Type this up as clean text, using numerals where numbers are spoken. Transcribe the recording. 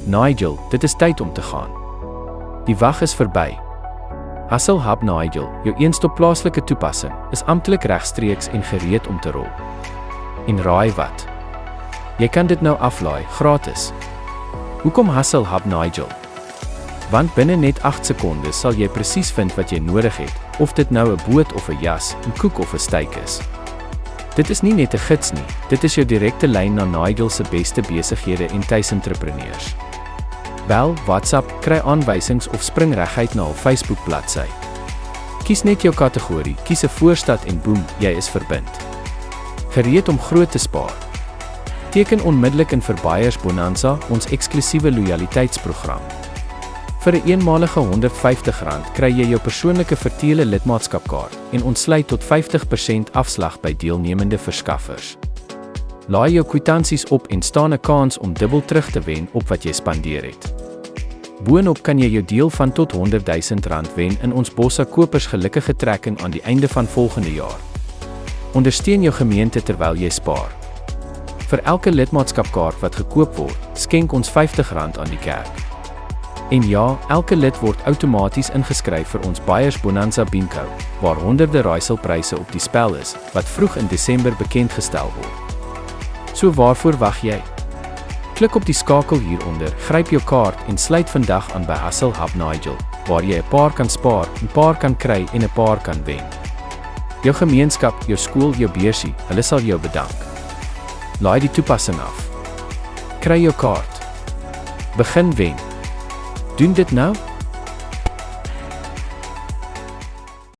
Nigel, dit is tyd om te gaan. Die wag is verby. Hustle Hub Nigel, jou eenstop plaaslike toepassing, is amptelik regstreeks en gereed om te rol. En raai wat? Jy kan dit nou aflaai, gratis. Hoekom Hustle Hub Nigel? Want binne net 8 sekondes sal jy presies vind wat jy nodig het, of dit nou 'n boot of 'n jas, 'n koek of 'n steak is. Dit is nie net 'n gids nie, dit is jou direkte lyn na Nigel se beste besighede en tuisentrepreneurs. Bel, WhatsApp, kry aanwysings of spring reguit na hul Facebook bladsy. Kies net jou kategorie, kies 'n voorstad en boem, jy is verbind. Gereed om groot te spaar. Teken onmiddellik in vir Buyers Bonanza, ons eksklusiewe loyaliteitsprogram. Vir 'n eenmalige R150 kry jy jou persoonlike Vertele lidmaatskapkaart en ontsluit tot 50% afslag by deelnemende verskaffers. Laai jou kwitansies op en staan 'n kans om dubbel terug te wen op wat jy spandeer het. Boonop kan jy jou deel van tot R100,000 wen in ons Bossa Kopers gelukkige trekking aan die einde van volgende jaar. Ondersteun jou gemeente terwyl jy spaar. Vir elke lidmaatskapkaart wat gekoop word, skenk ons R50 aan die kerk. En ja, elke lid word outomaties ingeskryf vir ons Buyers Bonanza Bingo, waar honderde raaiselpryse op die spel is, wat vroeg in Desember bekendgestel word. So waarvoor wag jy? Klik op die skakel hieronder, gryp jou kaart en sluit vandag aan by Hustle Hub Nigel, waar jy 'n paar kan spaar, 'n paar kan kry en 'n paar kan wen. Jou gemeenskap, jou skool, jou beursie, hulle sal jou bedank. Laai die toepassing af. Kry jou kaart. Begin wen. Doen dit nou?